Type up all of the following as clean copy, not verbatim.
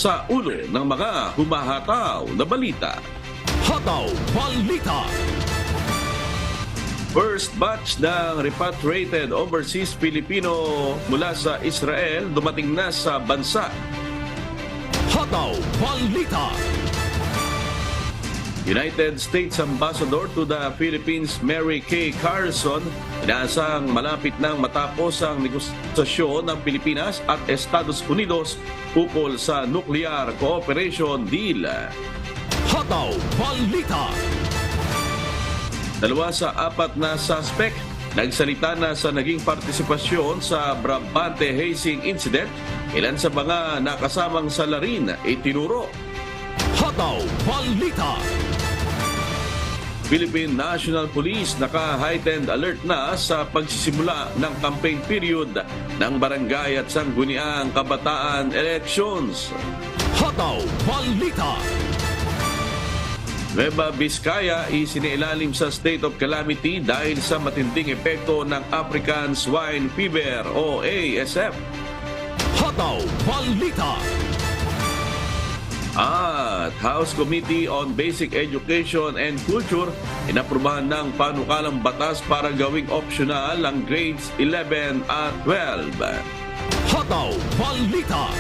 sa ulo ng mga humahataw na balita. Hataw Balita. First batch ng repatriated overseas Filipino mula sa Israel dumating na sa bansa. Hataw Balita. United States Ambassador to the Philippines Mary Kay Carlson inaasang malapit nang matapos ang negosasyon ng Pilipinas at Estados Unidos ukol sa nuclear cooperation deal. Hataw Balita. 2 sa 4 na suspect nagsalita na sa naging partisipasyon sa Brabante hazing incident. Ilan sa mga nakasamang salarin itinuro. Hataw Balita. Philippine National Police naka-heightened alert na sa pagsisimula ng campaign period ng barangay at sangguniang kabataan elections. Hataw Balita. Nueva Vizcaya isinilalim sa state of calamity dahil sa matinding epekto ng African Swine Fever o ASF. Hataw Balita. At House Committee on Basic Education and Culture inaprubahan ng panukalang batas para gawing optional ang grades 11 at 12. Hataw Balita.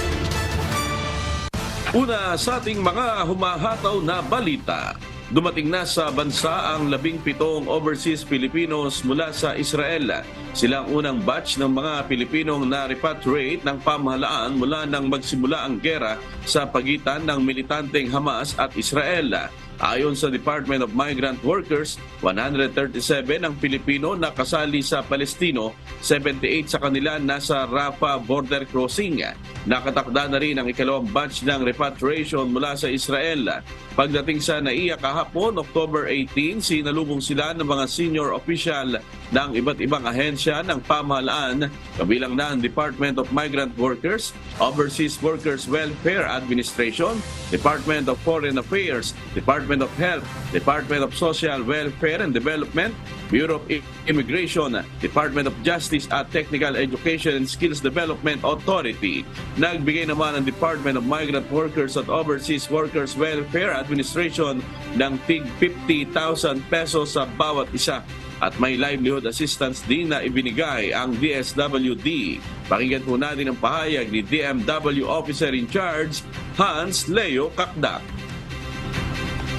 Una sa ating mga humahataw na balita. Dumating na sa bansa ang 17 overseas Filipinos mula sa Israel. Sila ang unang batch ng mga Pilipinong na-repatriate ng pamahalaan mula nang magsimula ang gera sa pagitan ng militanteng Hamas at Israel. Ayon sa Department of Migrant Workers, 137 ang Pilipino na kasali sa Palestino, 78 sa kanila nasa Rafah border crossing. Nakatakda na rin ang ikalawang batch ng repatriation mula sa Israel. Pagdating sa NAIA kahapon, October 18, sinalubong sila ng mga senior official ng iba't ibang ahensya ng pamahalaan, kabilang na ang Department of Migrant Workers, Overseas Workers Welfare Administration, Department of Foreign Affairs, Department of Health, Department of Social Welfare and Development, Bureau of Immigration, Department of Justice at Technical Education and Skills Development Authority. Nagbigay naman ang Department of Migrant Workers at Overseas Workers Welfare Administration ng tig 50,000 pesos sa bawat isa. At may livelihood assistance din na ibinigay ang DSWD. Pakinggan po natin ang pahayag ni DMW Officer in Charge, Hans Leo Kakdak.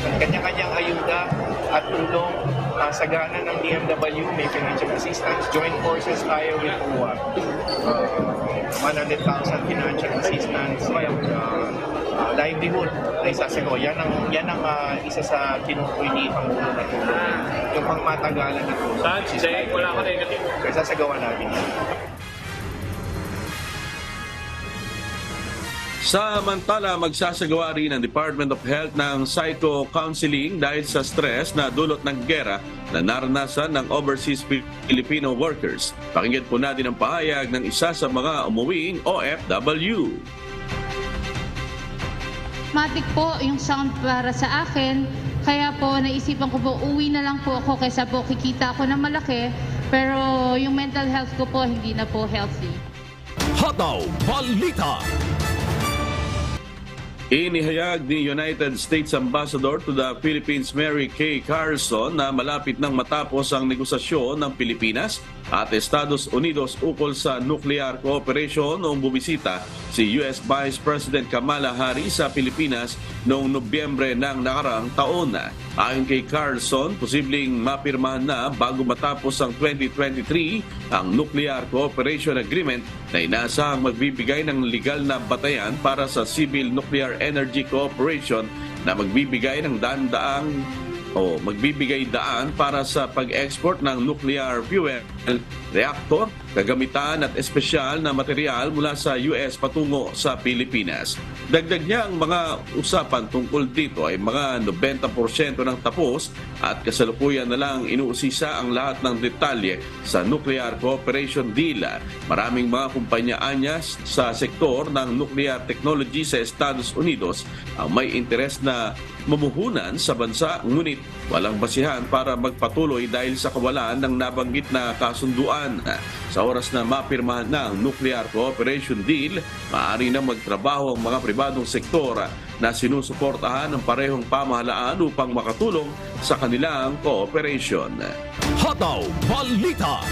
Kanya-kanyang ayuda at tulong sa gana ng DMW, may financial assistance, joint forces tayo with OWA. 100,000 financial assistance, livelihood na isasagawa. Yan ang isa sa tinutukoy ni Pangulo na tulong. Yung pangmatagalan na tulong. Wala ko negative. Kaya sasagawa natin yan. Samantala, magsasagawa rin ang Department of Health ng psycho-counseling dahil sa stress na dulot ng gera na naranasan ng overseas Filipino workers. Pakinggan po natin ang pahayag ng isa sa mga umuwing OFW. Matik po yung sound para sa akin, kaya po naisipan ko po uwi na lang po ako kaysa po kikita ako ng malaki, pero yung mental health ko po hindi na po healthy. Hataw Balita. Inihayag ni United States Ambassador to the Philippines Mary Kay Carlson na malapit nang matapos ang negosasyon ng Pilipinas at Estados Unidos ukol sa nuclear cooperation noong bumisita si US Vice President Kamala Harris sa Pilipinas noong Nobyembre ng nakaraang taon. Ayon kay Carlson, posibleng mapirmahan na bago matapos ang 2023 ang Nuclear Cooperation Agreement na inaasahang magbibigay ng legal na batayan para sa Civil Nuclear Energy Cooperation na magbibigay daan para sa pag-export ng nuclear fuel reactor, kagamitan at espesyal na material mula sa US patungo sa Pilipinas. Dagdag niya ang mga usapan tungkol dito ay mga 90% ng tapos at kasalukuyan na lang inuusisa ang lahat ng detalye sa nuclear cooperation deal. Maraming mga kumpanya anyas sa sektor ng nuclear technology sa Estados Unidos ang may interes na mamuhunan sa bansa, ngunit walang basihan para magpatuloy dahil sa kawalan ng nabanggit na kasunduan. Sa oras na mapirmahan na ang nuclear cooperation deal, maaari na magtrabaho ang mga pribadong sektor na sinusuportahan ng parehong pamahalaan upang makatulong sa kanilang cooperation. Hataw Balita.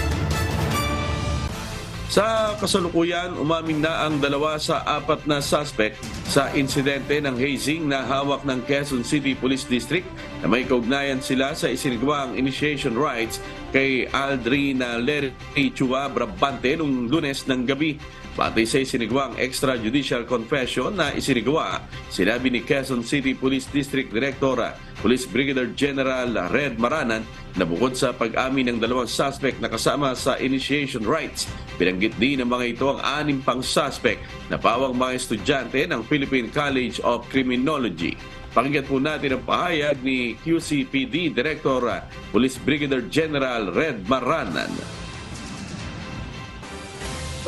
Sa kasalukuyan, umamin na ang 2 sa 4 na suspect sa insidente ng hazing na hawak ng Quezon City Police District na may kaugnayan sila sa isinagawang initiation rites kay Aldrina Leri Chua Brabante noong Lunes ng gabi. Batay sa isinagawang extrajudicial confession na isinagawa, sinabi ni Quezon City Police District Director Police Brigadier General Red Maranan na bukod sa pag-amin ng 2 suspect na kasama sa initiation rites, binanggit din ng mga ito ang 6 pang suspect na pawang mga estudyante ng Philippine College of Criminology. Pakinggan po natin ang pahayag ni QCPD Director Police Brigadier General Red Maranan.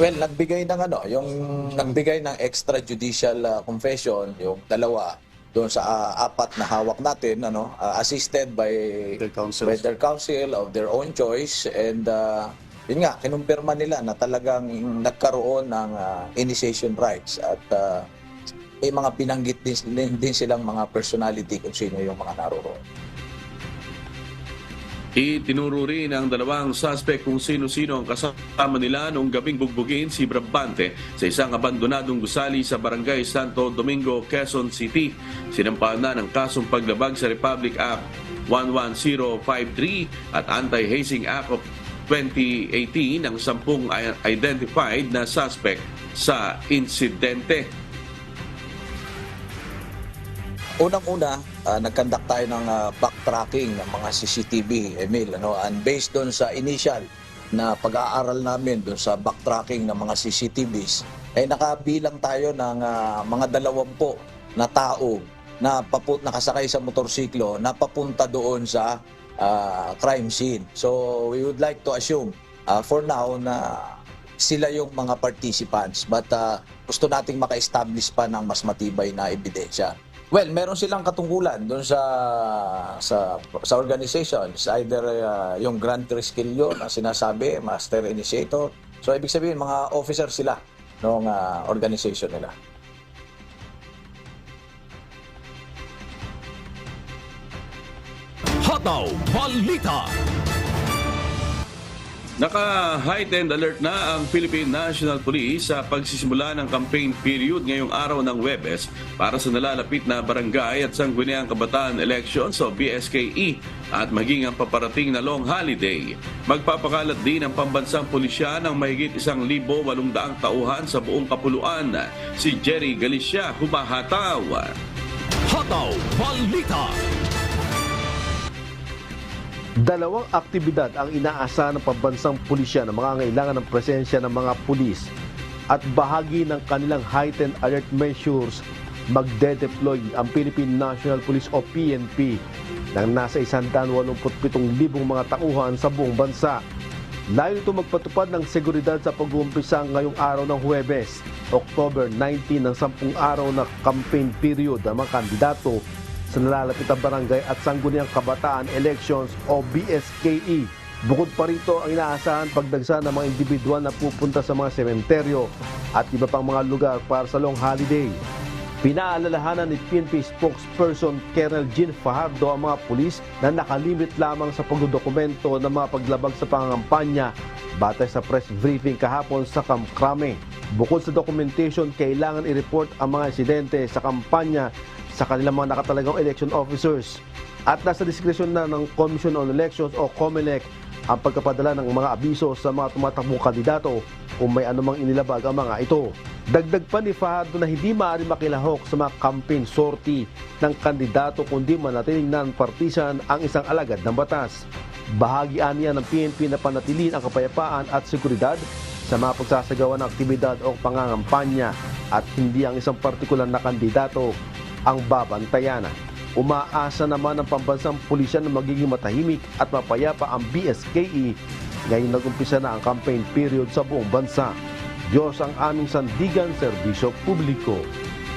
Well, nagbigay ng extrajudicial confession yung 2 doon sa 4 na hawak natin, assisted by their counsel of their own choice, and yun nga, kinumpirma nila na talagang nagkaroon ng initiation rites at may mga binanggit din silang mga personality kung sino yung mga naroon. Itinuro rin ang 2 suspect kung sino-sino ang kasama nila noong gabing bugbugin si Brabante sa isang abandonadong gusali sa Barangay Santo Domingo, Quezon City. Sinampahan na ng kasong paglabag sa Republic Act 11053 at Anti-Hazing Act of 2018 ng 10 identified na suspect sa insidente. Unang-una, nagkandak tayo ng backtracking ng mga CCTV, Emil, and based doon sa initial na pag-aaral namin doon sa backtracking ng mga CCTVs, ay nakabilang tayo ng mga 20 na tao na nakasakay sa motorsiklo na papunta doon sa crime scene. So we would like to assume for now na sila yung mga participants, but gusto nating maka-establish pa ng mas matibay na ebidensya. Well, meron silang katungkulan doon sa organizations, either yung Grand Triskilyo na sinasabi, Master Initiator. So ibig sabihin mga officer sila ng organization nila. Hataw Balita. Naka-heightened alert na ang Philippine National Police sa pagsisimula ng campaign period ngayong araw ng Huwebes para sa nalalapit na barangay at sangguniang kabataan elections o BSKE at maging ang paparating na long holiday. Magpapakalat din ang pambansang pulisya ng mahigit 1,800 tauhan sa buong kapuluan. Si Jerry Galicia, humahataw. Hataw Balita. 2 aktibidad ang inaasahan ng pambansang pulisya na mangangailangan ng presensya ng mga pulis at bahagi ng kanilang heightened alert measures. Magde-deploy ang Philippine National Police o PNP ng nasa 187,000 mga tauhan sa buong bansa. Layo ito magpatupad ng seguridad sa pag-uumpisa ngayong araw ng Huwebes, October 19 ng 10 araw na campaign period ng mga kandidato sa nalalapit na barangay at sangguniang kabataan elections o BSKE. Bukod pa rito ang inaasahan pagdagsa ng mga individual na pupunta sa mga sementeryo at iba pang mga lugar para sa long holiday. Pinaalalahanan ni PNP spokesperson Colonel Jean Fajardo ang mga pulis na nakalimit lamang sa pagdodokumento ng mga paglabag sa pangangampanya batay sa press briefing kahapon sa Camp Crame. Bukod sa documentation, kailangan i-report ang mga insidente sa kampanya sa kanilang mga nakatalagang election officers. At nasa diskresyon na ng Commission on Elections o COMELEC ang pagkapadala ng mga abiso sa mga tumatakbong kandidato kung may anumang inilabag ang mga ito. Dagdag pa ni Fajardo na hindi maaari makilahok sa mga campaign sortie ng kandidato kundi manatiling non-partisan ang isang alagad ng batas. Bahagian niya ng PNP na panatilin ang kapayapaan at seguridad sa mga pagsasagawa ng aktibidad o pangangampanya at hindi ang isang partikular na kandidato ang babantayan. Umaasa naman ang pambansang pulisya na magiging matahimik at mapayapa ang BSKE ngayong nag-umpisa na ang campaign period sa buong bansa. Diyos ang aming sandigan, serbisyo publiko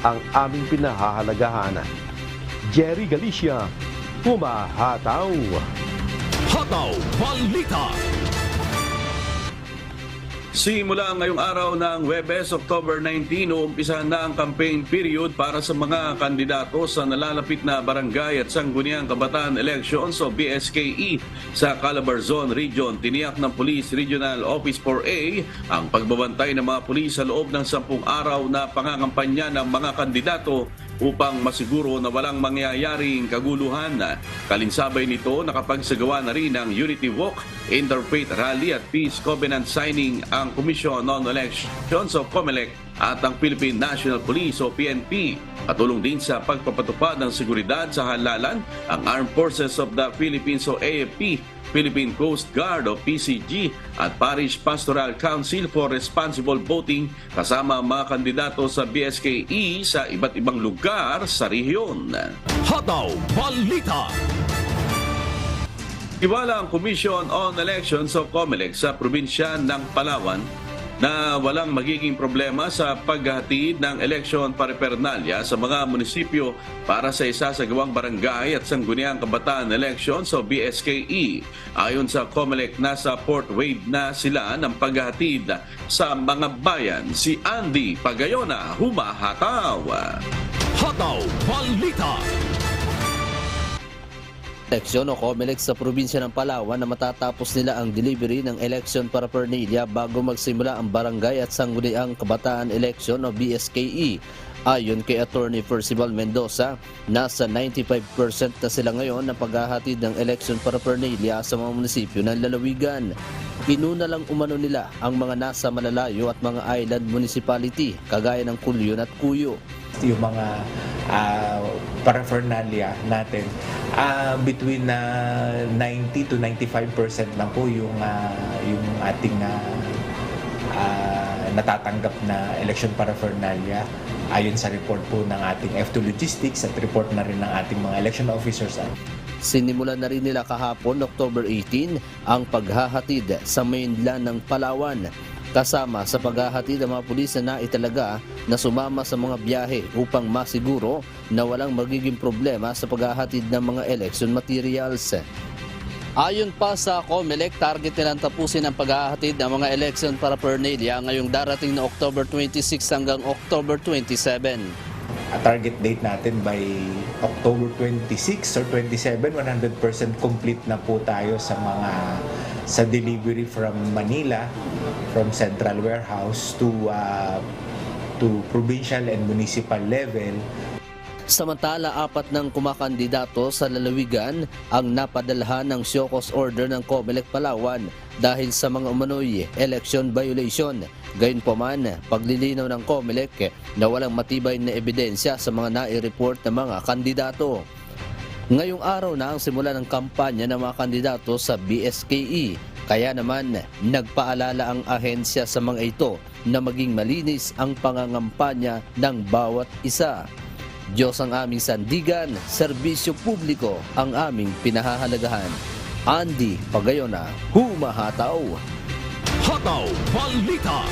ang aming pinahahalagahan. Jerry Galicia, humahataw. Hataw Balita. Simula ngayong araw ng Huwebes, October 19, uumpisahan na ang campaign period para sa mga kandidato sa nalalapit na barangay at sangguniang kabataan elections o BSKE sa Calabarzon Region. Tiniyak ng Police Regional Office 4A ang pagbabantay ng mga pulis sa loob ng 10 araw na pangangampanya ng mga kandidato upang masiguro na walang mangyayaring kaguluhan. Kalinsabay nito, nakapagsagawa na rin ng Unity Walk, Interfaith Rally at Peace Covenant Signing ang Commission on Elections o COMELEC at ang Philippine National Police o PNP. Katulong din sa pagpapatupad ng seguridad sa halalan ang Armed Forces of the Philippines o AFP, Philippine Coast Guard o PCG at Parish Pastoral Council for Responsible Voting kasama ang mga kandidato sa BSKE sa iba't ibang lugar sa rehiyon. Hataw Balita. Iwala ang Commission on Elections o COMELEC sa probinsya ng Palawan na walang magiging problema sa paghahatid ng eleksyon paraphernalia sa mga munisipyo para sa isasagawang barangay at sangguniang kabataan elections o BSKE. Ayon sa COMELEC, nasa fourth wave na sila ng paghahatid sa mga bayan. Si Andy Pagayona, humahataw. Hataw Balita. Eleksyon o COMELEC sa probinsya ng Palawan na matatapos nila ang delivery ng election paraphernalia bago magsimula ang barangay at sangguniang kabataan election o BSKE. Ayon kay Attorney Percival Mendoza, nasa 95% na sila ngayon na paghahatid ng election paraphernalia sa mga munisipyo ng lalawigan. Inuna lang umano nila ang mga nasa malalayo at mga island municipality kagaya ng Kulyon at Cuyo. Yung mga paraphernalia natin, between 90 to 95% na po yung ating natatanggap na election paraphernalia ayon sa report po ng ating F2 Logistics at report na rin ng ating mga election officers. Sinimulan na rin nila kahapon, October 18, ang paghahatid sa mainland ng Palawan. Kasama sa paghahatid ng mga pulis na naitalaga na sumama sa mga biyahe upang masiguro na walang magiging problema sa paghahatid ng mga election materials. Ayon pa sa COMELEC, target nilang tapusin ang paghahatid ng mga election paraphernalia ngayong darating na October 26 hanggang October 27. Target date natin by October 26 or 27, 100% complete na po tayo sa delivery from Manila, from Central Warehouse to provincial and municipal level. Samantala, 4 ng kumakandidato sa lalawigan ang napadalhan ng show cause order ng COMELEC Palawan dahil sa mga umano'y election violation. Gayunpaman, paglilinaw ng COMELEC na walang matibay na ebidensya sa mga nai-report na mga kandidato. Ngayong araw na ang simula ng kampanya ng mga kandidato sa BSKE, kaya naman nagpaalala ang ahensya sa mga ito na maging malinis ang pangangampanya ng bawat isa. Diyos ang aming sandigan, serbisyo publiko ang aming pinahahalagahan. Andy Pagayona, humahataw. Hataw Balita.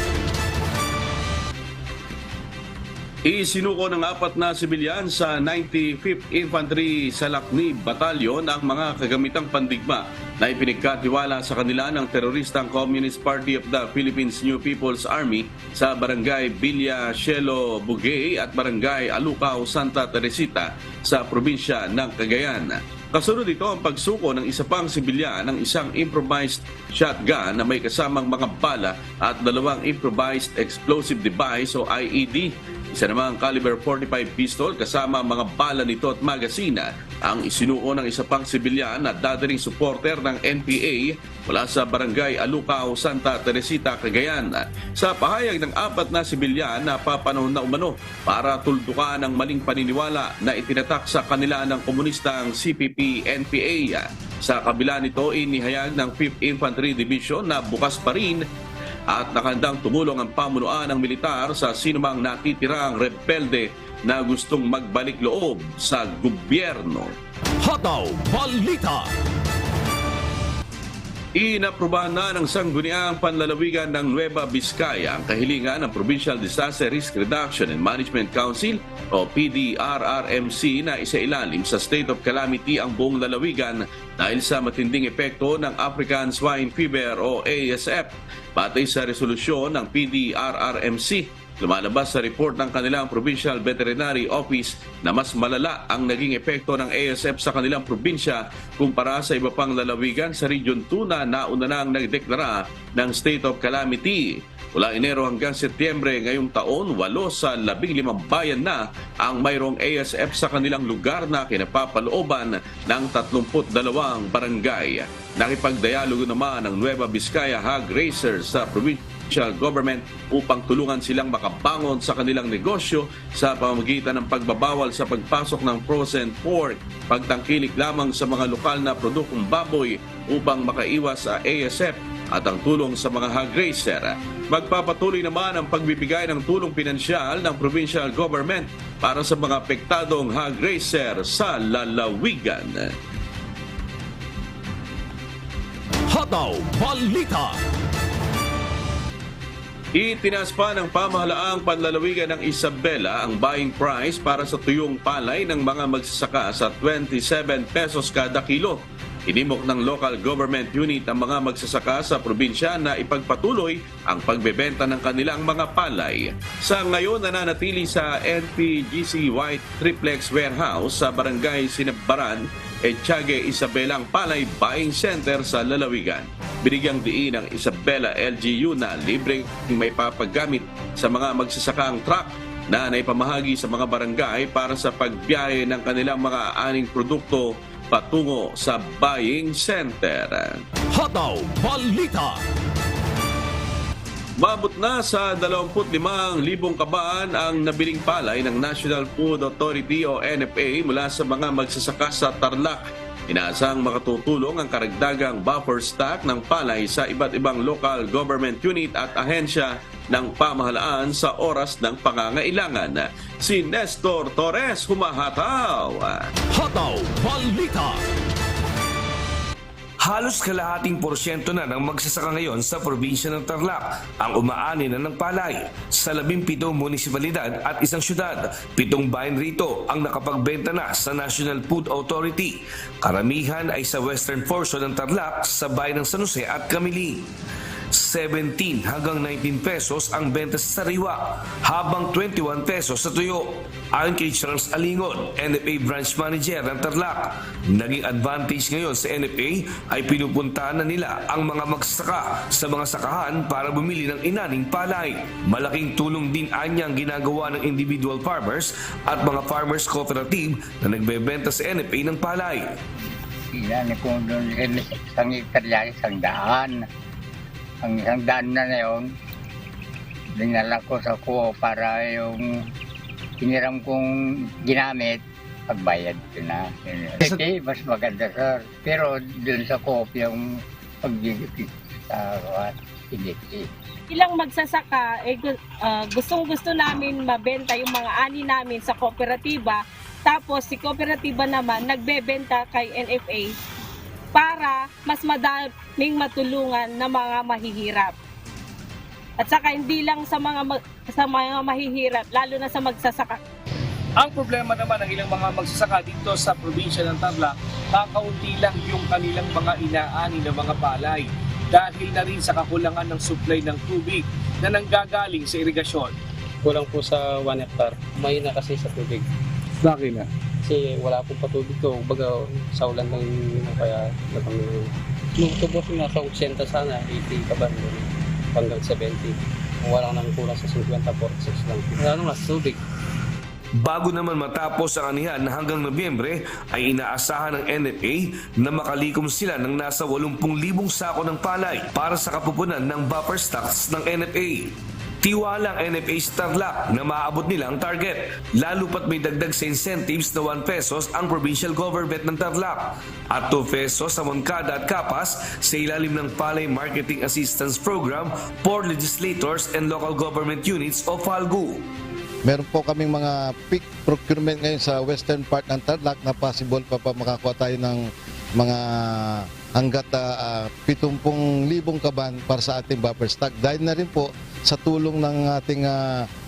Isinuko ng 4 na sibilyan sa 95th Infantry Salakni Battalion ang mga kagamitang pandigma na ipinagkatiwala sa kanila ng teroristang Communist Party of the Philippines New People's Army sa Barangay Villa Cielo Bugay at Barangay Alucao, Santa Teresita sa probinsya ng Cagayan. Kasunod ito ang pagsuko ng isa pang sibilyan ng isang improvised shotgun na may kasamang mga bala at 2 improvised explosive device o IED. Isa namang caliber 45 pistol kasama mga bala nito at magasina ang isinuo ng isa pang sibilyan na dadaling supporter ng NPA mula sa Barangay Alucao, Santa Teresita, Cagayan. Sa pahayag ng 4 na sibilyan na papanahon na umano para tuldukan ang maling paniniwala na itinatak sa kanila ng komunistang CPP-NPA. Sa kabila nito, inihayag ng 5th Infantry Division na bukas pa rin at nakandang tumulong ang pamunuan ng militar sa sinumang natitirang rebelde na gustong magbalik loob sa gobyerno. Hataw Balita. Inaprubahan na ng Sangguniang Panlalawigan ng Nueva Vizcaya ang kahilingan ng Provincial Disaster Risk Reduction and Management Council o PDRRMC na isailalim sa state of calamity ang buong lalawigan dahil sa matinding epekto ng African Swine Fever o ASF. Batay sa resolusyon ng PDRRMC, lumalabas sa report ng kanilang Provincial Veterinary Office na mas malala ang naging epekto ng ASF sa kanilang probinsya kumpara sa iba pang lalawigan sa Region 2 na nauna nang nagdeklara ng state of calamity. Mula Enero hanggang Setyembre ngayong taon, 8 sa 15 bayan na ang mayroong ASF sa kanilang lugar na kinapapalooban ng 32 barangay. Nakipagdialogo naman ang Nueva Vizcaya Hog Raisers sa provincial government upang tulungan silang makabangon sa kanilang negosyo sa pamamagitan ng pagbabawal sa pagpasok ng frozen pork, pagtangkilik lamang sa mga lokal na produktong baboy upang makaiwas sa ASF at ang tulong sa mga hog raiser. Magpapatuloy naman ang pagbibigay ng tulong pinansyal ng provincial government para sa mga apektadong hog raiser sa lalawigan. Hataw Balita. Itinaas pa ng pamahalaang panlalawigan ng Isabela ang buying price para sa tuyong palay ng mga magsasaka sa 27 pesos kada kilo. Inimok ng local government unit ang mga magsasaka sa probinsya na ipagpatuloy ang pagbebenta ng kanilang mga palay. Sa ngayon, nananatili sa NPGC White Triplex Warehouse sa Barangay Sinabaran, Etchage, Isabela ang Palay Buying Center sa lalawigan. Binigyang diin ng Isabela LGU na libreng may papagamit sa mga magsasakang truck na naipamahagi sa mga barangay para sa pagbiyahe ng kanilang mga aning produkto patungo sa buying center. Hataw Balita. Mabot na sa 25,000 kabaan ang nabiling palay ng National Food Authority o NFA mula sa mga magsasaka sa Tarlac. Inaasang makatutulong ang karagdagang buffer stock ng palay sa iba't ibang local government unit at ahensya ng pamahalaan sa oras ng pangangailangan. Si Nestor Torres humahataw. Hataw Balita. Halos kalahating porsyento na ng magsasaka ngayon sa probinsya ng Tarlac ang umaani na ng palay. Sa 17 munisipalidad at isang syudad, 7 bayan rito ang nakapagbenta na sa National Food Authority. Karamihan ay sa western portion ng Tarlac sa bayan ng San Jose at Camili. 17 hanggang 19 pesos ang benta sa sariwa, habang 21 pesos sa tuyo. Ayon kay Charles Alingon, NFA Branch Manager ng Tarlac, naging advantage ngayon sa NFA ay pinupuntahan na nila ang mga magsasaka sa mga sakahan para bumili ng inaning palay. Malaking tulong din anyang ginagawa ng individual farmers at mga farmers cooperative na nagbebenta sa NFA ng palay. Yan, kung doon isang hektarya, 100. Ang 100 na yun, dinala ko sa ko para yung hiniram kong ginamit, pagbayad ko na. Okay, mas maganda sir. Pero dun sa co yung pagbigay sa hindi. Ilang magsasaka, gustong-gusto namin mabenta yung mga ani namin sa kooperatiba. Tapos si kooperatiba naman nagbebenta kay NFA para mas madaming matulungan ng mga mahihirap. At saka hindi lang sa mga mahihirap, lalo na sa magsasaka. Ang problema naman ng ilang mga magsasaka dito sa probinsya ng Tarlac, kakaunti lang yung kanilang mga inaani ng mga palay dahil na rin sa kakulangan ng supply ng tubig na nanggagaling sa irigasyon. Kulang po sa 1 hectare. Mahina kasi sa tubig. Bakit na? Kasi wala pong patubig to. Baga sa ulan lang kaya nung tubos na sa 80 sana, 80 ka ba hanggang 70. Kung wala nang kulang sa 50, 46 lang. Wala nang nasa tubig. Bago naman matapos ang anihan na hanggang Nobyembre, ay inaasahan ng NFA na makalikom sila ng nasa 80,000 sako ng palay para sa kapupunan ng buffer stocks ng NFA. Tiwala ang NFA sa Tarlac na maaabot nila ang target, lalo pat may dagdag sa incentives na 1 pesos ang provincial government ng Tarlac at 2 pesos sa Moncada at Capas sa ilalim ng Palay Marketing Assistance Program for Legislators and Local Government Units o FALGU. Meron po kaming mga peak procurement ngayon sa western part ng Tarlac na possible pa makakuha tayo ng mga hanggat 70,000 kaban para sa ating buffer stock. Dahil na rin po sa tulong ng ating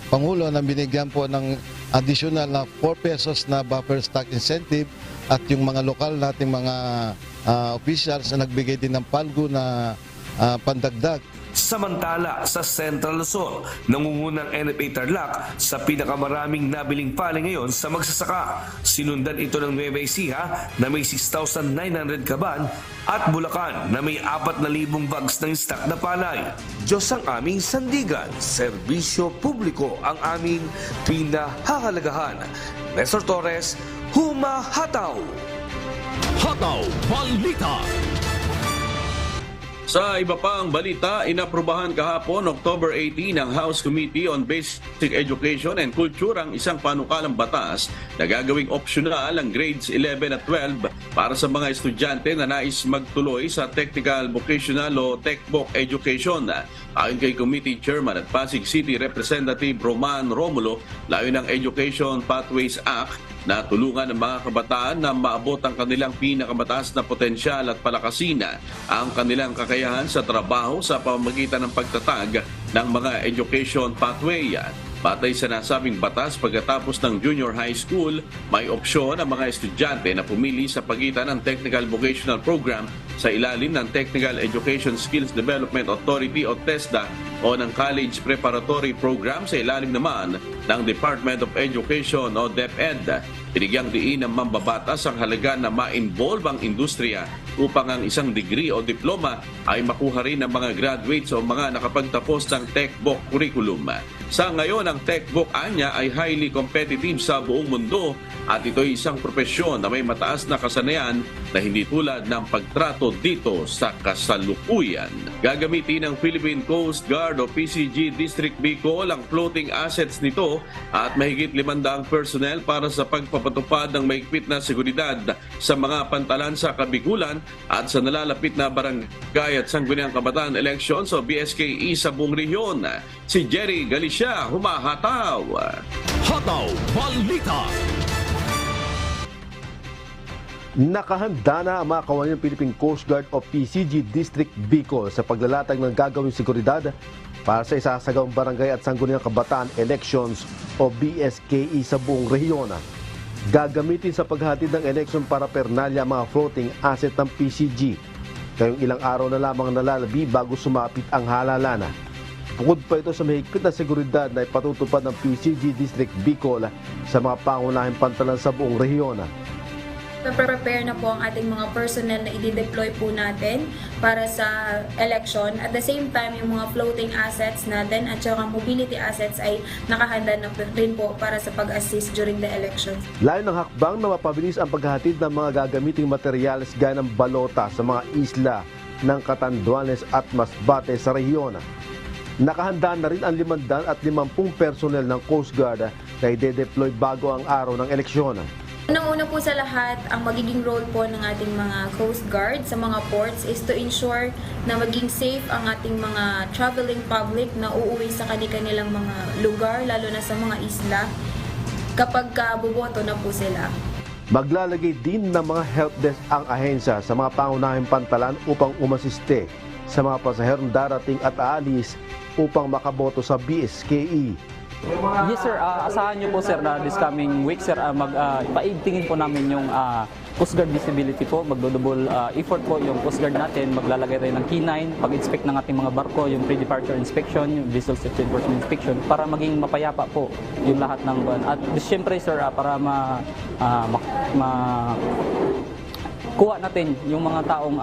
Pangulo na binigyan po ng additional na 4 pesos na buffer stock incentive at yung mga lokal nating mga officials na nagbigay din ng palgo na pandagdag. Samantala, sa Central Luzon, nangungunang NFA Tarlac sa pinakamaraming nabiling palay ngayon sa magsasaka. Sinundan ito ng Nueva Ecija na may 6,900 kaban at Bulacan na may 4,000 bags ng stock na palay. Diyos ang aming sandigan, serbisyo publiko ang aming pinahahalagahan. Nestor Torres, humahataw! Hataw Balita. Sa iba pang balita, inaprubahan kahapon October 18 ng House Committee on Basic Education and Culture ang isang panukalang batas na gagawing optional ang grades 11 at 12 para sa mga estudyante na nais magtuloy sa Technical, Vocational o TechVoc Education. Ayon kay Committee Chairman at Pasig City Representative Roman Romulo, layo ng Education Pathways Act na tulungan ng mga kabataan na maabot ang kanilang pinakamataas na potensyal at palakasin ang kanilang kakayahan sa trabaho sa pamamagitan ng pagtatag ng mga education pathway. Batay sa nasabing batas, pagkatapos ng junior high school, may opsyon ang mga estudyante na pumili sa pagitan ng Technical Vocational Program sa ilalim ng Technical Education Skills Development Authority o TESDA o ng College Preparatory Program sa ilalim naman ng Department of Education o DepEd. Binigyang diin ng mambabatas ang halaga na ma-involve ang industriya upang ang isang degree o diploma ay makuha rin ng mga graduates o mga nakapagtapos ng TechVoc curriculum. Sa ngayon, ang TechVoc anya ay highly competitive sa buong mundo at ito ay isang propesyon na may mataas na kasanayan na hindi tulad ng pagtrato dito sa kasalukuyan. Gagamitin ng Philippine Coast Guard o PCG District Bicol ang floating assets nito at mahigit 500 personnel para sa pagpapatupad ng mahigpit na seguridad sa mga pantalan sa Kabigulan at sa nalalapit na barangay at sangguniang kabataan elections o BSKE sa buong rehiyon. Si Jerry Galicia, humahataw! Hataw Balita. Nakahanda na ang mga kawalan ng Philippine Coast Guard o PCG District Bicol sa paglalatag ng gagawing seguridad para sa isasagawang barangay at sangguniang kabataan elections o BSKE sa buong rehiyon. Gagamitin sa paghatid ng election para pernalya mga floating asset ng PCG. Kayong ilang araw na lamang nalalabi bago sumapit ang halalan. Bukod pa ito sa mahigpit na seguridad na ipatutupad ng PCG District Bicol sa mga pangunahing pantalan sa buong rehiyon. Prepare na po ang ating mga personnel na i-deploy po natin para sa election. At the same time, yung mga floating assets natin at saka mobility assets ay nakahanda na rin po para sa pag-assist during the election. Layo ng hakbang na mapabilis ang paghahatid ng mga gagamiting materyales gaya ng balota sa mga isla ng Catanduanes at Masbate sa rehiyon. Nakahanda na rin ang 550 personnel ng Coast Guard na i-deploy bago ang araw ng eleksyon. Unang-una po sa lahat, ang magiging role po ng ating mga Coast Guard sa mga ports is to ensure na maging safe ang ating mga traveling public na uuwi sa kanilang mga lugar, lalo na sa mga isla, kapag buboto na po sila. Maglalagay din ng mga help desk ang ahensya sa mga pangunahing pantalan upang umasiste sa mga pasaherong darating at aalis upang makaboto sa BSKE. Yes sir, asahan nyo po sir na this coming week sir, paigtingin po namin yung Coast Guard visibility po, magdodouble effort po yung Coast Guard natin, maglalagay tayo ng K9, pag-inspect ng ating mga barko, yung pre-departure inspection, yung visual safety enforcement inspection, para maging mapayapa po yung lahat ng buwan. At siyempre sir, para kuha natin yung mga taong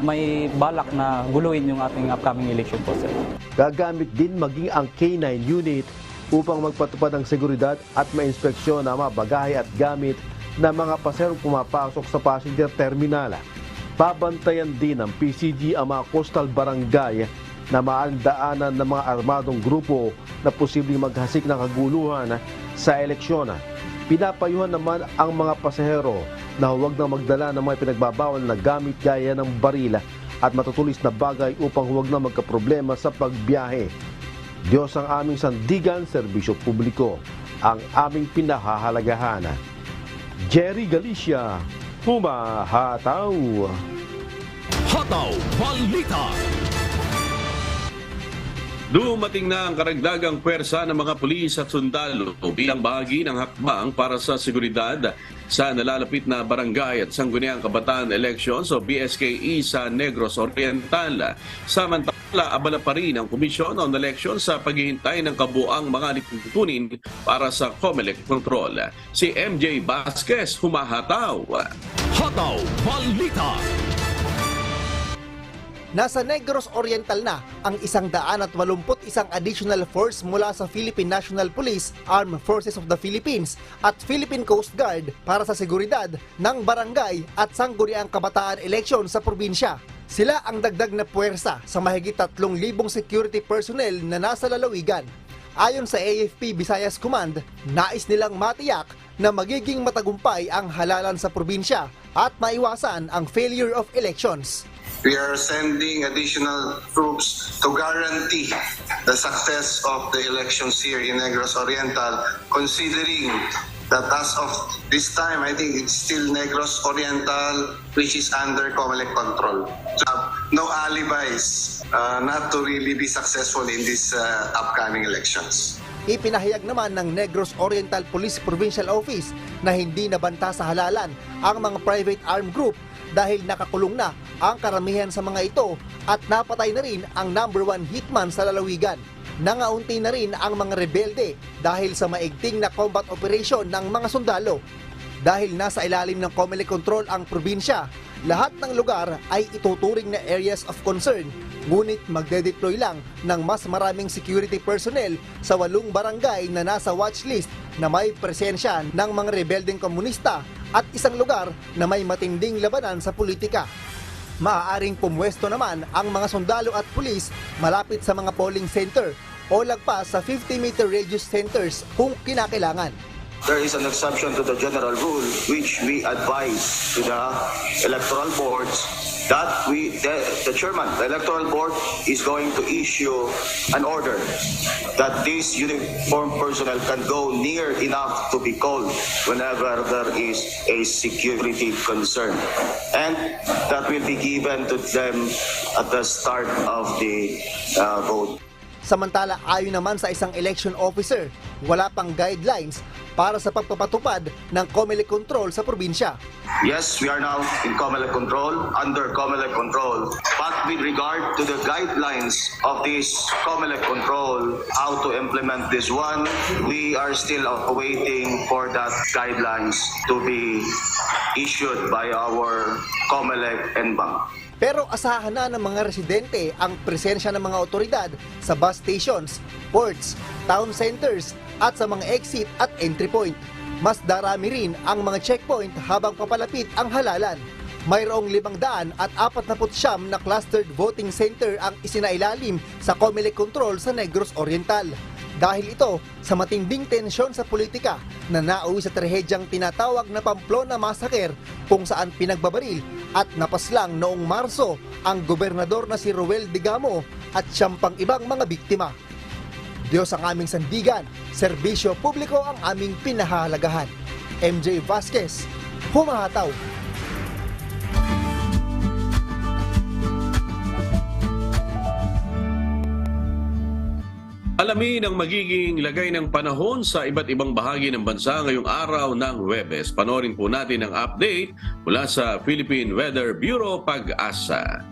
may balak na guluhin yung ating upcoming election po sir. Gagamit din maging ang K9 unit upang magpatupad ng seguridad at mainspeksyon ang mga bagahe at gamit ng mga paserong pumapasok sa passenger terminal. Babantayan din ng PCG ang mga coastal barangay na maaldaanan ng mga armadong grupo na posibleng maghasik ng kaguluhan sa eleksyon. Pinapayuhan naman ang mga pasahero na huwag na magdala ng mga pinagbabawal na gamit gaya ng baril at matutulis na bagay upang huwag na magkaproblema sa pagbiyahe. Diyos ang aming sandigan, serbisyo publiko, ang aming pinahahalagahan. Jerry Galicia, humahataw! Hataw Balita. Dumating na ang karagdagang pwersa ng mga pulis at sundalo bilang bahagi ng hakbang para sa seguridad sa nalalapit na barangay at sangguniang kabataan elections o BSKE sa Negros Oriental. Samantala, abala pa rin ang Commission on Elections sa paghihintay ng kabuang mga lipunin para sa COMELEC control. Si MJ Vasquez humahataw. Hataw Balita. Nasa Negros Oriental na ang 181 additional force mula sa Philippine National Police, Armed Forces of the Philippines at Philippine Coast Guard para sa seguridad ng barangay at sangguniang kabataan eleksyon sa probinsya. Sila ang dagdag na puwersa sa mahigit 3,000 security personnel na nasa lalawigan. Ayon sa AFP Visayas Command, nais nilang matiyak na magiging matagumpay ang halalan sa probinsya at maiwasan ang failure of elections. We are sending additional troops to guarantee the success of the elections here in Negros Oriental, considering that as of this time, I think it's still Negros Oriental, which is under COMELEC control. So, no alibis not to really be successful in these upcoming elections. Ipinahayag naman ng Negros Oriental Police Provincial Office na hindi nabanta sa halalan ang mga private armed group dahil nakakulong na ang karamihan sa mga ito at napatay na rin ang #1 hitman sa lalawigan. Nangaunti na rin ang mga rebelde dahil sa maigting na combat operation ng mga sundalo. Dahil nasa ilalim ng COMELEC control ang probinsya, lahat ng lugar ay ituturing na areas of concern, ngunit magde-deploy lang ng mas maraming security personnel sa 8 barangay na nasa watchlist na may presensya ng mga rebeldeng komunista at isang lugar na may matinding labanan sa politika. Maaaring pumwesto naman ang mga sundalo at pulis malapit sa mga polling center o lagpas sa 50-meter radius centers kung kinakailangan. There is an exception to the general rule which we advise to the electoral boards that the chairman, the electoral board is going to issue an order that these uniformed personnel can go near enough to be called whenever there is a security concern. And that will be given to them at the start of the vote. Samantala, ayon naman sa isang election officer, wala pang guidelines para sa pagpapatupad ng COMELEC control sa probinsya. Yes, we are now in COMELEC control, under COMELEC control. But with regard to the guidelines of this COMELEC control, how to implement this one, we are still awaiting for that guidelines to be issued by our COMELEC NBank. Pero asahan na ng mga residente ang presensya ng mga otoridad sa bus stations, ports, town centers at sa mga exit at entry point. Mas darami rin ang mga checkpoint habang papalapit ang halalan. Mayroong 549 na clustered voting center ang isinailalim sa COMELEC control sa Negros Oriental. Dahil ito sa matinding tensyon sa politika na nauwi sa trahedyang tinatawag na Pamplona Massacre kung saan pinagbabaril at napaslang noong Marso ang gobernador na si Roel Digamo at siyang pang ibang mga biktima. Diyos ang aming sandigan, serbisyo publiko ang aming pinahahalagahan. MJ Vasquez, humahataw. Alamin ang magiging lagay ng panahon sa iba't ibang bahagi ng bansa ngayong araw ng Huwebes. Panoorin po natin ang update mula sa Philippine Weather Bureau Pag-asa.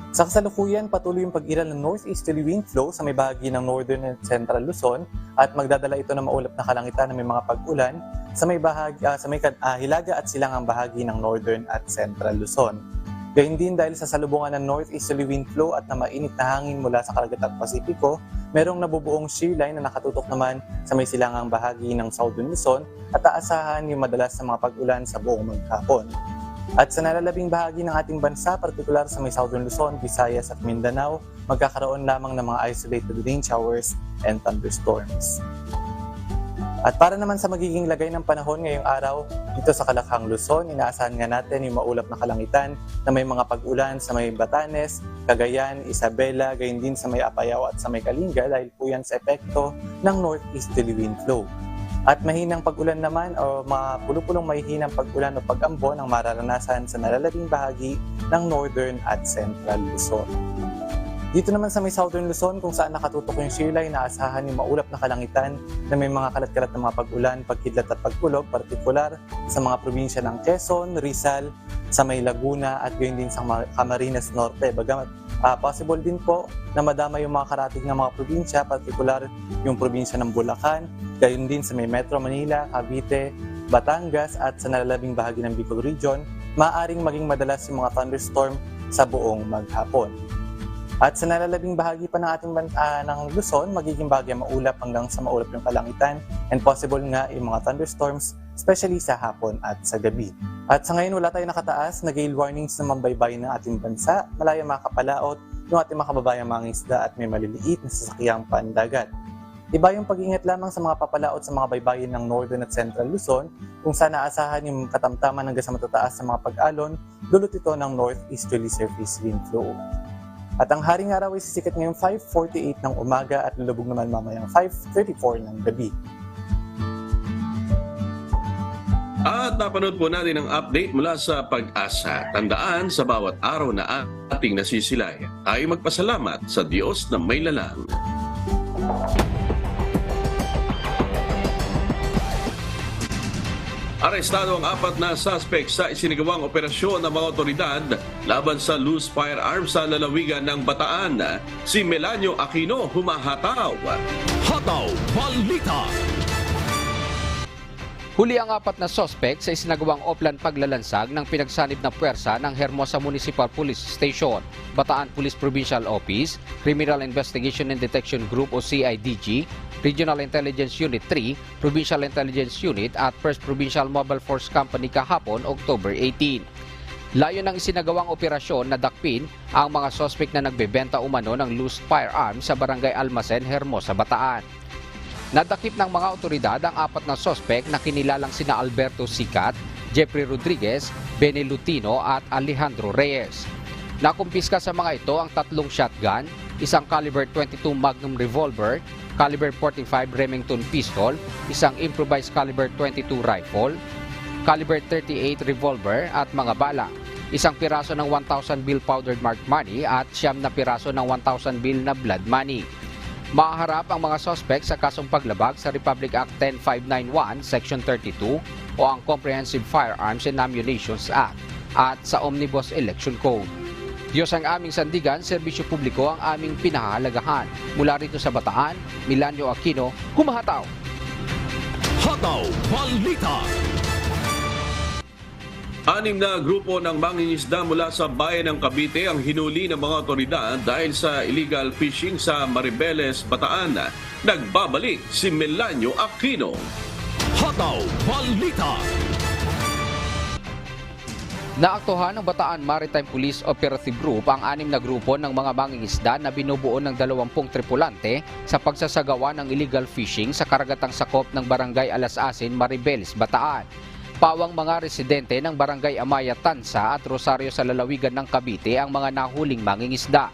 Sa kasalukuyan, patuloy yung pag-iral ng northeasterly wind flow sa may bahagi ng northern and central Luzon at magdadala ito ng maulap na kalangitan na may mga pag-ulan sa may hilaga at silangang bahagi ng northern at central Luzon. Gayun din dahil sa salubungan ng northeasterly wind flow at na mainit na hangin mula sa Karagatan Pasipiko, merong nabubuong shear line na nakatutok naman sa may silangang bahagi ng southern Luzon at aasahan yung madalas na mga pag-ulan sa buong maghapon. At sa nalalabing bahagi ng ating bansa, partikular sa may southern Luzon, Visayas at Mindanao, magkakaroon lamang ng mga isolated rain showers and thunderstorms. At para naman sa magiging lagay ng panahon ngayong araw, dito sa Kalakhang Luzon, inaasahan nga natin yung maulap na kalangitan na may mga pag-ulan sa may Batanes, Cagayan, Isabela, gayon din sa may Apayao at sa may Kalinga dahil po yan sa epekto ng northeasterly wind flow. At mahinang pag-ulan naman o mga pulupulong mahihinang pag-ulan o pag-ambon ang mararanasan sa nalalabing bahagi ng Northern at Central Luzon. Dito naman sa may Southern Luzon kung saan nakatutok yung silay, naasahan yung maulap na kalangitan na may mga kalat-kalat na mga pag-ulan, pagkidlat at pagkulog, partikular sa mga probinsya ng Quezon, Rizal, sa may Laguna at gayon din sa Camarines Norte. Bagamat possible din po na madama yung mga karating ng mga probinsya, partikular yung probinsya ng Bulacan, gayon din sa may Metro Manila, Cavite, Batangas at sa nalalabing bahagi ng Bicol Region, maaaring maging madalas yung mga thunderstorm sa buong maghapon. At sa nalalabing bahagi pa ng ating ng Luzon, magiging bahagi maulap hanggang sa maulap yung kalangitan and possible nga yung mga thunderstorms, especially sa hapon at sa gabi. At sa ngayon wala tayong nakataas na gale warnings na mambaybayin ng ating bansa, malaya makakapalaot yung ating mga kababayang mga isda at may maliliit na sasakyang pandagat. Iba yung pag-ingat lamang sa mga papalaot sa mga baybayin ng Northern at Central Luzon kung saan naasahan yung katamtaman hanggang sa matataas sa mga pag-alon, dulot ito ng northeasterly surface wind flow. At ang haring araw ay sisikat ngayong 5:48 ng umaga at lulubog naman mamayang 5:34 ng gabi. At napanood po natin ang update mula sa Pag-asa. Tandaan sa bawat araw na ating nasisilay, tayo magpasalamat sa Diyos na may lalang. Arestado ang 4 na suspect sa isinagawang operasyon ng mga otoridad laban sa loose firearms sa lalawigan ng Bataan. Si Melanio Aquino humahataw. Hataw Balita. Huli ang 4 na suspect sa isinagawang oplan paglalansag ng pinagsanib na puwersa ng Hermosa Municipal Police Station, Bataan Police Provincial Office, Criminal Investigation and Detection Group o CIDG, Regional Intelligence Unit 3, Provincial Intelligence Unit at 1st Provincial Mobile Force Company kahapon, October 18. Layo ng isinagawang operasyon na dakpin ang mga suspect na nagbebenta umano ng loose firearms sa Barangay Almacen, Hermosa, Bataan. Nadakip ng mga otoridad ang 4 na suspect na kinilalang sina Alberto Sicat, Jeffrey Rodriguez, Benny Lutino at Alejandro Reyes. Nakumpiska sa mga ito ang 3 shotgun, isang caliber .22 Magnum revolver, caliber .45 Remington pistol, isang improvised caliber .22 rifle, caliber .38 revolver at mga bala, isang piraso ng 1,000 bill powdered marked money at 9 na piraso ng 1,000 bill na blood money. Maharap ang mga suspect sa kasong paglabag sa Republic Act 10591 Section 32 o ang Comprehensive Firearms and Ammunitions Act at sa Omnibus Election Code. Diyos ang aming sandigan, serbisyo publiko ang aming pinahahalagahan. Mula rito sa Bataan, Melanio Aquino, humahataw. Hataw Balita. 6 na grupo ng mangingisda mula sa bayan ng Cavite ang hinuli ng mga otoridad dahil sa illegal fishing sa Maribeles, Bataan. Nagbabalik si Melanio Aquino. Hataw Balita. Naaktuhan ng Bataan Maritime Police Operative Group ang 6 na grupo ng mga mangingisda na binubuo ng 20 tripulante sa pagsasagawa ng illegal fishing sa karagatang sakop ng Barangay Alasasin, Maribeles, Bataan. Pawang mga residente ng Barangay Amaya Tansa at Rosario sa lalawigan ng Cavite ang mga nahuling mangingisda.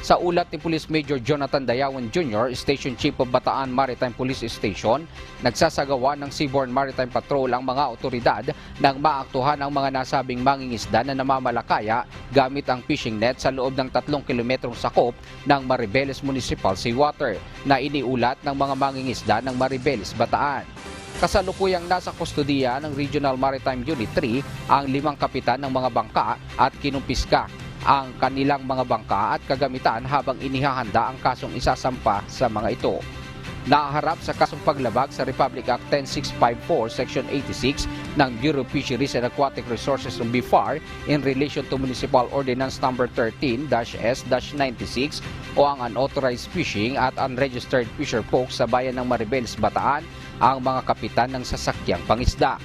Sa ulat ni Police Major Jonathan Dayawan Jr., Station Chief of Bataan Maritime Police Station, nagsasagawa ng Seaborne Maritime Patrol ang mga otoridad nang maaktuhan ang mga nasabing mangingisda na namamalakaya gamit ang fishing net sa loob ng 3 kilometrong sakop ng Maribeles Municipal Seawater na iniulat ng mga mangingisda ng Maribeles, Bataan. Kasalukuyang nasa kustodiya ng Regional Maritime Unit 3 ang 5 kapitan ng mga bangka at kinumpiska ang kanilang mga bangka at kagamitan habang inihahanda ang kasong isasampa sa mga ito. Naharap sa kasong paglabag sa Republic Act 10654 Section 86 ng Bureau of Fisheries and Aquatic Resources ng BIFAR in relation to Municipal Ordinance No. 13-S-96 o ang unauthorized fishing at unregistered fisher folks sa bayan ng Maribeles, Bataan ang mga kapitan ng sasakyang pangisda.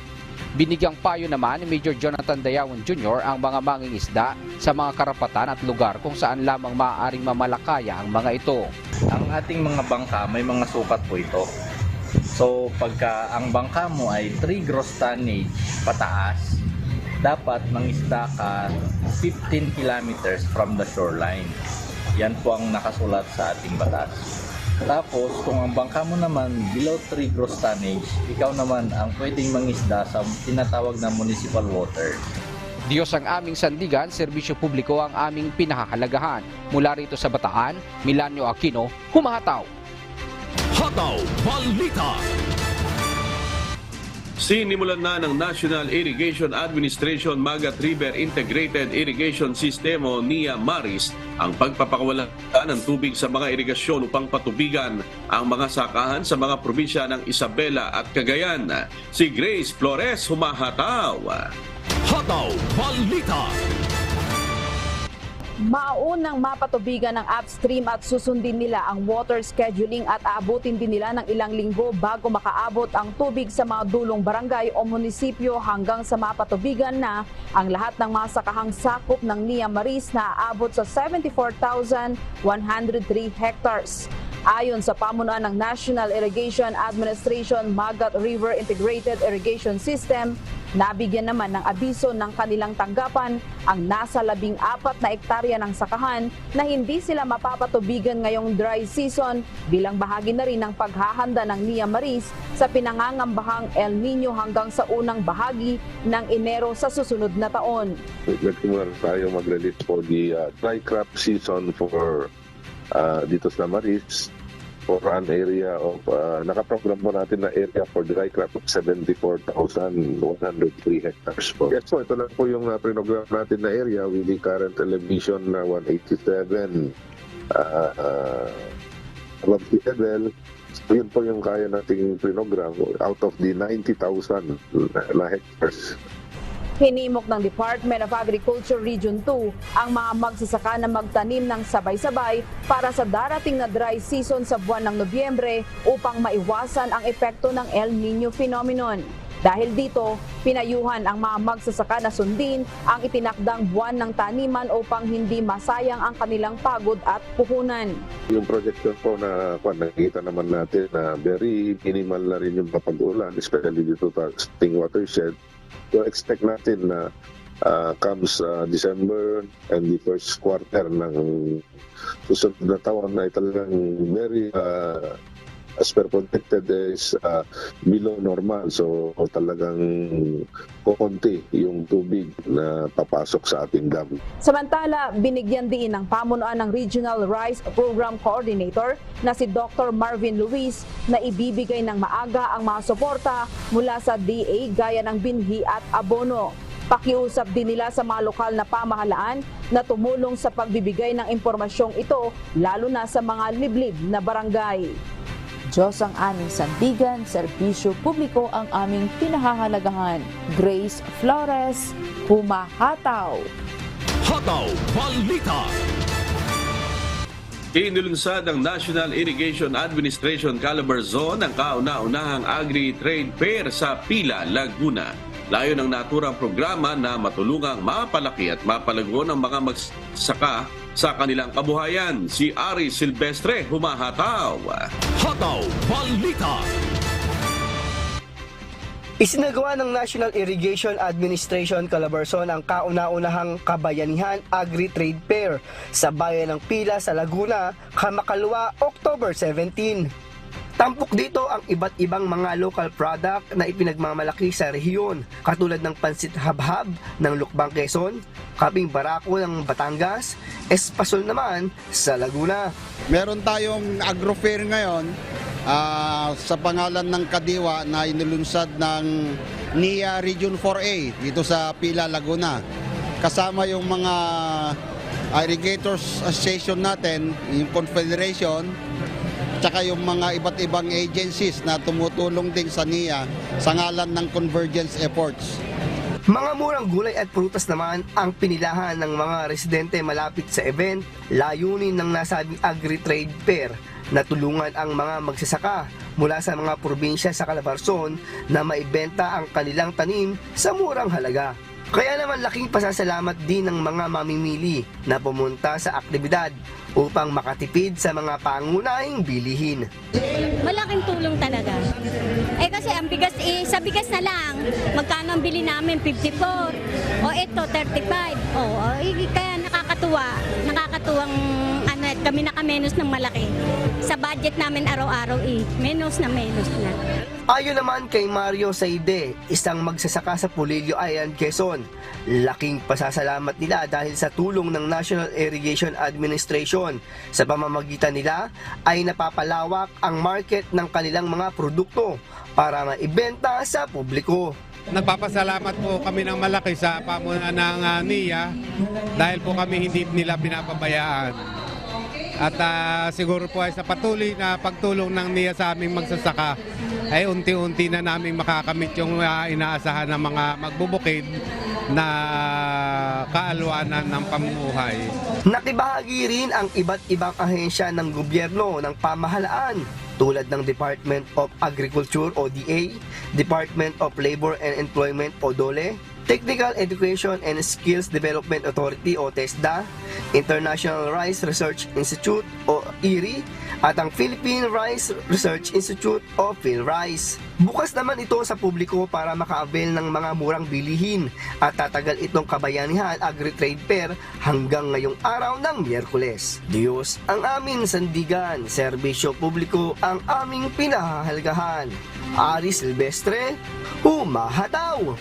Binigyang payo naman ni Major Jonathan Dayawan Jr. ang mga mangingisda sa mga karapatan at lugar kung saan lamang maaaring mamalakaya ang mga ito. Ang ating mga bangka, may mga sukat po ito. So pagka ang bangka mo ay 3 gross tonnage pataas, dapat mangisda ka 15 kilometers from the shoreline. Yan po ang nakasulat sa ating batas. Tapos, kung ang bangka mo naman below 3 gross tonnage, ikaw naman ang pwedeng mangisda sa tinatawag na municipal water. Diyos ang aming sandigan, serbisyo publiko ang aming pinahahalagahan. Mula rito sa Bataan, Milanio Aquino, humahataw. Hataw Balita. Sinimulan na ng National Irrigation Administration Magat River Integrated Irrigation System o NIA Maris ang pagpapakawala ng tubig sa mga irigasyon upang patubigan ang mga sakahan sa mga probinsya ng Isabela at Cagayan. Si Grace Flores humahataw. Hataw Balita. Maunang mapatubigan ng upstream at susundin nila ang water scheduling at aabutin din nila ng ilang linggo bago makaabot ang tubig sa mga dulong barangay o munisipyo hanggang sa mapatubigan na ang lahat ng mga sakahang sakop ng NIA Maris na aabot sa 74,103 hectares. Ayon sa pamunuan ng National Irrigation Administration Magat River Integrated Irrigation System, nabigyan naman ng abiso ng kanilang tanggapan ang nasa 14 na ektarya ng sakahan na hindi sila mapapatubigan ngayong dry season bilang bahagi na rin ng paghahanda ng NIA Maris sa pinangangambahang El Nino hanggang sa unang bahagi ng Enero sa susunod na taon. Nagsimula tayo mag-release for the dry crop season for dito sa Maris for an area of nakaprogram po natin na area for dry crop of 74,103 hectares po. Yes po, ito lang po yung program natin na area with the current elevation na 187 above sea level. So yun po yung kaya nating program out of the 90,000 na hectares. Hinimok ng Department of Agriculture Region 2 ang mga magsasaka na magtanim ng sabay-sabay para sa darating na dry season sa buwan ng Nobyembre upang maiwasan ang epekto ng El Nino phenomenon. Dahil dito, pinayuhan ang mga magsasaka na sundin ang itinakdang buwan ng taniman upang hindi masayang ang kanilang pagod at puhunan. Yung projection po na nakikita naman natin na very minimal na rin yung pag-ulan, especially dito sa ating watershed. So expect natin na comes December and the first quarter ng susunod na taon ay talagang very as per projected is below normal. So talagang kukunti yung tubig na papasok sa ating dam. Samantala, binigyan din ng pamunuan ng Regional Rice Program Coordinator na si Dr. Marvin Luis na ibibigay ng maaga ang mga suporta mula sa DA gaya ng binhi at abono. Pakiusap din nila sa mga lokal na pamahalaan na tumulong sa pagbibigay ng impormasyong ito lalo na sa mga liblib na barangay. Diyos ang aming sandigan, serbisyo publiko ang aming pinahahalagahan. Grace Flores, humahataw. Hataw Balita. Inilunsad ng National Irrigation Administration Calabarzon ang kauna-unahang Agri-Trade Fair sa Pila, Laguna. Layo ng naturang programa na matulungang mapalaki at mapalago ng mga magsasaka sa kanilang kabuhayan. Si Ari Silvestre humahataw. Hataw Balita. Isinagawa ng National Irrigation Administration Calabarzon ang kauna-unahang Kabayanihan Agri-Trade Fair sa bayan ng Pila sa Laguna, Kamakalwa, October 17. Tampok dito ang iba't ibang mga local product na ipinagmamalaki sa rehiyon, katulad ng pansit habhab ng Lukbang, Quezon, kabing barako ng Batangas, espasol naman sa Laguna. Meron tayong agro-fair ngayon sa pangalan ng Kadiwa na inulunsad ng NIA Region 4A dito sa Pila, Laguna. Kasama yung mga irrigators association natin, yung confederation, tsaka yung mga iba't ibang agencies na tumutulong din sa NIA sa ngalan ng convergence efforts. Mga murang gulay at prutas naman ang pinilahan ng mga residente malapit sa event. Layunin ng nasabing Agri-Trade Fair na tulungan ang mga magsasaka mula sa mga probinsya sa Calabarzon na maibenta ang kanilang tanim sa murang halaga. Kaya naman laking pasasalamat din ng mga mamimili na pumunta sa aktibidad upang makatipid sa mga pangunahing bilihin. Malaking tulong talaga. Kasi ang bigas, sa bigas na lang, magkano ang bili namin? 54. O ito, 35. Kaya nakakatuwang kami nakamenos ng malaki. Sa budget namin araw-araw menos na. Ayon naman kay Mario Saide, isang magsasaka sa Pulilio Island, Quezon, laking pasasalamat nila dahil sa tulong ng National Irrigation Administration. Sa pamamagitan nila ay napapalawak ang market ng kanilang mga produkto para maibenta sa publiko. Nagpapasalamat po kami ng malaki sa pamunuan ng NIA dahil po kami hindi nila pinapabayaan. At siguro po ay sa patuloy na pagtulong ng NIA sa aming magsasaka ay unti-unti na namin makakamit yung inaasahan ng mga magbubukid na kaalwanan ng pamumuhay. Nakibahagi rin ang iba't ibang ahensya ng gobyerno ng pamahalaan tulad ng Department of Agriculture o DA, Department of Labor and Employment o DOLE, Technical Education and Skills Development Authority o TESDA, International Rice Research Institute o IRI, at ang Philippine Rice Research Institute o PhilRice. Bukas naman ito sa publiko para maka-avail ng mga murang bilihin at tatagal itong Kabayanihan Agri-Trade Fair hanggang ngayong araw ng Miyerkules. Diyos ang aming sandigan, serbisyo publiko ang aming pinahahalagahan. Ari Silvestre, humahataw!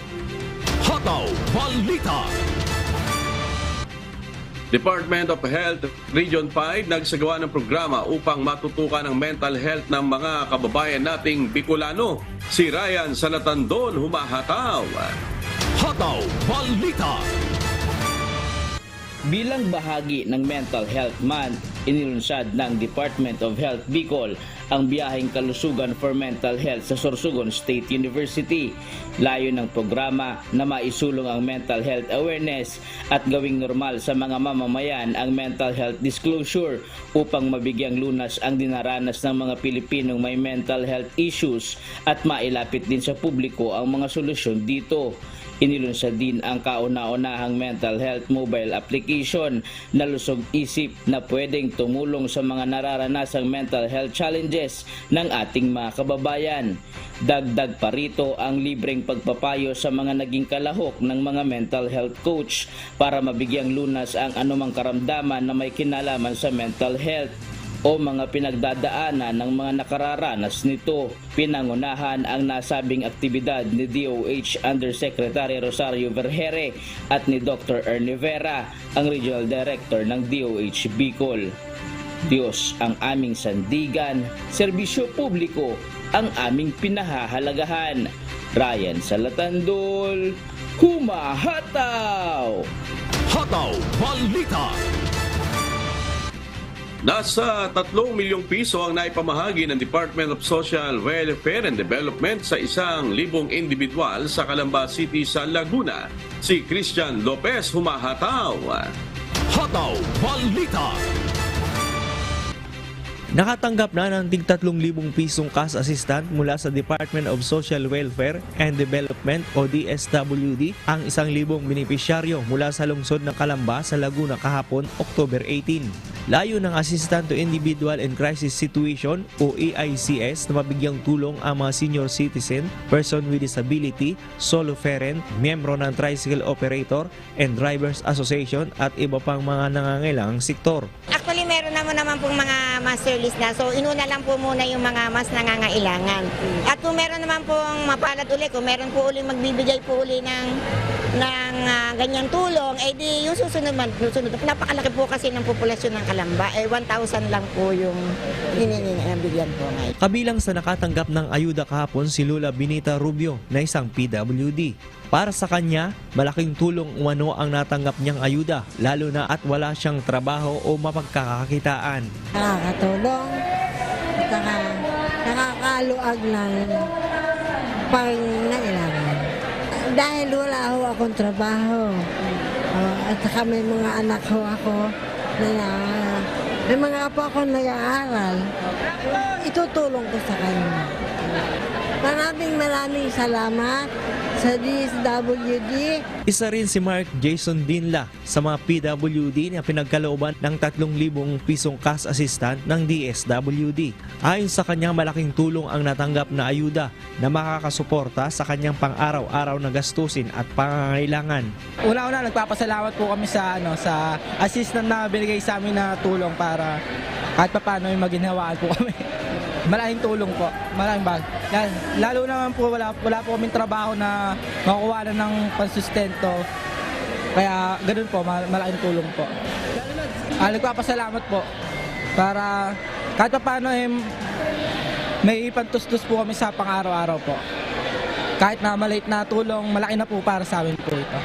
Hataw Balita. Department of Health Region 5 nagsagawa ng programa upang matutukan ang mental health ng mga kababayan nating Bicolano. Si Ryan Salatandon, humahataw. Hataw Balita. Bilang bahagi ng Mental Health Month, inilunsad ng Department of Health Bicol ang biyaheng kalusugan for mental health sa Sorsogon State University. Layo ng programa na maisulong ang mental health awareness at gawing normal sa mga mamamayan ang mental health disclosure upang mabigyang lunas ang dinaranas ng mga Pilipinong may mental health issues at mailapit din sa publiko ang mga solusyon dito. Inilunsad din ang kauna-unahang mental health mobile application na lusog isip na pwedeng tumulong sa mga nararanasang mental health challenges ng ating mga kababayan. Dagdag pa rito ang libreng pagpapayo sa mga naging kalahok ng mga mental health coach para mabigyang lunas ang anumang karamdaman na may kinalaman sa mental health o mga pinagdadaanan ng mga nakararanas nito. Pinangunahan ang nasabing aktibidad ni DOH Undersecretary Rosario Vergere at ni Dr. Ernie Vera, ang Regional Director ng DOH Bicol. Diyos ang aming sandigan, serbisyo publiko ang aming pinahahalagahan. Ryan Salatandol, humahataw! Hataw Balita. Nasa 3 milyong piso ang naipamahagi ng Department of Social Welfare and Development sa 1,000 individual sa Calamba City sa Laguna. Si Christian Lopez, humahataw. Hataw Balita. Nakatanggap na ng tig 3,000 pisong cash assistant mula sa Department of Social Welfare and Development o DSWD ang 1,000 benepisyaryo mula sa lungsod ng Calamba sa Laguna kahapon, October 18. Layo ng Assistant to Individual and Crisis Situation o AICS na mabigyang tulong ang mga senior citizen, person with disability, solo parent, miyembro ng tricycle operator and drivers association at iba pang mga nangangailangang sektor. Actually, meron naman pong mga master list na. So, inuna lang po muna yung mga mas nangangailangan. At kung meron naman pong mapalad uli, kung meron po uli magbibigay po uli ng ganyang tulong, eh di yung susunod. Napakalaki po kasi ng populasyon ng Calamba. 1,000 lang po yung bigyan po ngayon. Kabilang sa nakatanggap ng ayuda kahapon si Lula Benita Rubio na isang PWD. Para sa kanya, malaking tulong umano ang natanggap niyang ayuda, lalo na at wala siyang trabaho o mapagkakakitaan. Nakakatulong, nakakaluag ng pangangailangan. Dahil wala ho akong trabaho, at saka may mga anak ho ako na may mga apo ako nag-aaral, itutulong ko sa kanya. Maraming salamat sa DSWD. Isa rin si Mark Jason Dinla sa mga PWD na pinagkalooban ng 3,000 pisong cash assistant ng DSWD. Ayon sa kanya, malaking tulong ang natanggap na ayuda na makakasuporta sa kanyang pang-araw-araw na gastusin at pangangailangan. Una-una, nagpapasalamat po kami sa assistant na binigay sa amin na tulong para kahit paano yung maginhawaan po kami. Malaking tulong po, malaking bag. Lalo naman po wala po kaming trabaho na makukuha na ng pansustento. Kaya ganoon po, malaking tulong po. Nagpapasalamat po para kahit paano may ipantustos po kami sa pang-araw-araw po. Kahit na maliit na tulong, malaki na po para sa amin po ito.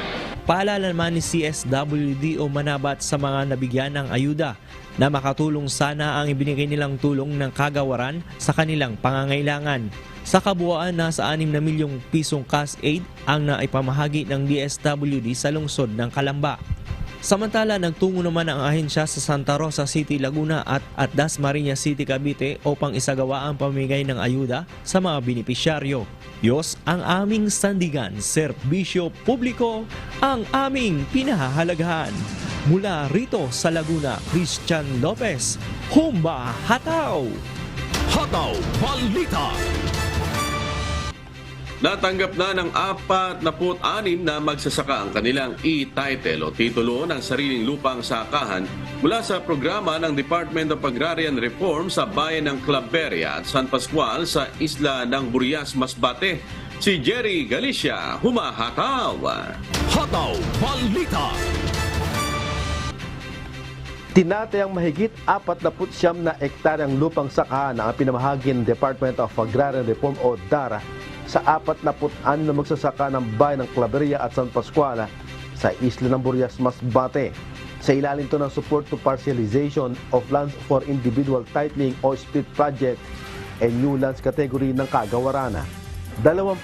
Paalala naman ni CSWD o Manabat sa mga nabigyan ng ayuda na makatulong sana ang ibinigay nilang tulong ng kagawaran sa kanilang pangangailangan. Sa kabuuan, nasa 6 na milyong pisong cash aid ang naipamahagi ng DSWD sa lungsod ng Calamba. Samantala, nagtungo naman ang ahensya sa Santa Rosa City, Laguna at Dasmariñas City, Cavite upang isagawa ang pamimigay ng ayuda sa mga benepisyaryo. Diyos ang aming sandigan, serbisyo publiko ang aming pinahahalagahan. Mula rito sa Laguna, Christian Lopez, Humba Hataw! Hataw Balita! Natanggap na ng 46 na magsasaka ang kanilang e-title o titulo ng sariling lupang sakahan mula sa programa ng Department of Agrarian Reform sa bayan ng Claveria at San Pascual sa isla ng Burias, Masbate. Si Jerry Galicia, humahataw! Hataw Balita! Tinatayang mahigit 49 na ektaryang lupang sakahan ang pinamahagi ng Department of Agrarian Reform o DARA sa 46 na magsasaka ng bayan ng Claveria at San Pascual sa isla ng Burias, Masbate. Sa ilalim to ng Support to Partialization of Lands for Individual Titling o SPLIT Project and New Lands category ng kagawaran. 26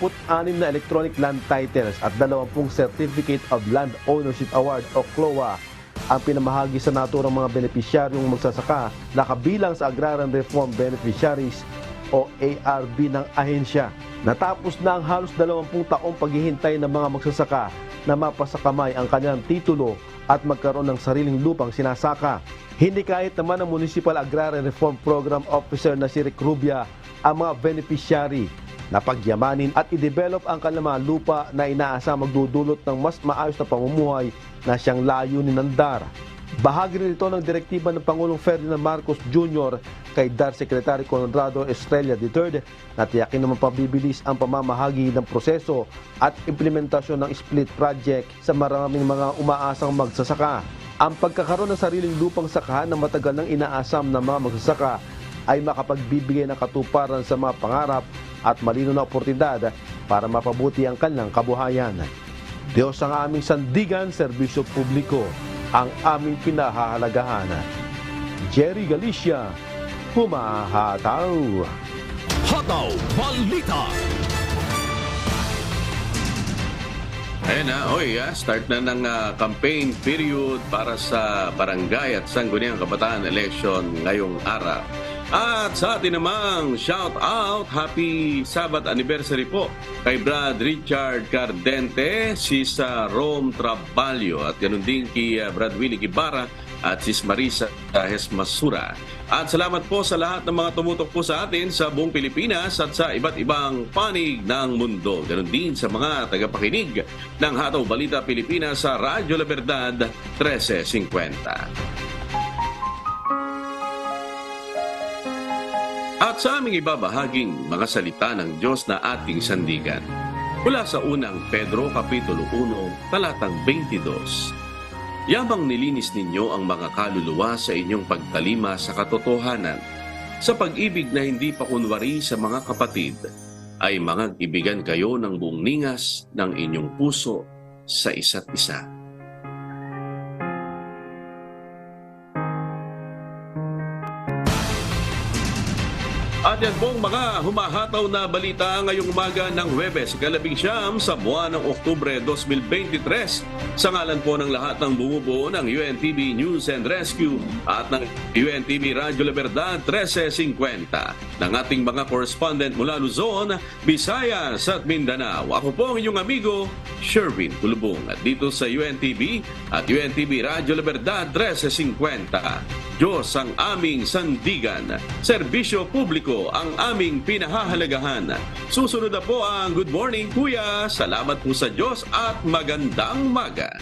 na electronic land titles at 20 Certificate of Land Ownership Award o CLOA ang pinamahagi sa naturang mga benepisyaryong magsasaka na kabilang sa Agrarian Reform Beneficiaries o ARB ng ahensya. Natapos na ang halos 20 taong paghihintay ng mga magsasaka na mapasakamay ang kanilang titulo at magkaroon ng sariling lupang sinasaka. Hindi kahit naman ang Municipal Agrarian Reform Program Officer na si Rick Rubia ang mga beneficiary na pagyamanin at i-develop ang kanilang mga lupa na inaasa magdudulot ng mas maayos na pamumuhay na siyang layunin ng DARA. Bahagi rin ito ng direktiba ng Pangulong Ferdinand Marcos Jr. kay DAR Secretary Conrado Estrella III na tiyakin naman pabibilis ang pamamahagi ng proseso at implementasyon ng split project sa maraming mga umaasang magsasaka. Ang pagkakaroon ng sariling lupang sakahan na matagal nang inaasam ng mga magsasaka ay makapagbibigay ng katuparan sa mga pangarap at malino na oportunidad para mapabuti ang kanilang kabuhayan. Diyos ang aming sandigan, serbisyo publiko ang aming pinahahalagahan. Jerry Galicia, humahataw! Hataw Balita! Ayan na, start na ng campaign period para sa barangay at sangguniang kabataan election ngayong araw. At sa atin namang shout out, happy Sabbath anniversary po kay Brad Richard Cardente, sis Rome Traballo at ganun din kay Brad Willie Ibarra at sis Marisa Hesmasura. At salamat po sa lahat ng mga tumutok po sa atin sa buong Pilipinas at sa iba't ibang panig ng mundo. Ganun din sa mga tagapakinig ng Hataw Balita Pilipinas sa Radyo La Verdad 1350. At sa aming ibabahaging mga salita ng Diyos na ating sandigan, mula sa unang Pedro Kapitulo 1, talatang 22. Yamang nilinis ninyo ang mga kaluluwa sa inyong pagtalima sa katotohanan, sa pag-ibig na hindi pakunwari sa mga kapatid, ay mangag-ibigan kayo ng buong ningas ng inyong puso sa isa't isa. At yan pong mga humahataw na balita ngayong umaga ng Huwebes, 19 sa buwan ng Oktubre 2023. Sa ngalan po ng lahat ng bumubuo ng UNTV News and Rescue at ng UNTV Radyo La Verdad 1350 ng ating mga correspondent mula Luzon, Visayas at Mindanao. Ako po ang inyong amigo, Sherwin Tulubong. At dito sa UNTV at UNTV Radyo La Verdad 1350, Diyos ang aming sandigan, serbisyo publiko ang aming pinahahalagahan. Susunod na po ang Good Morning Kuya. Salamat po sa Diyos at magandang umaga.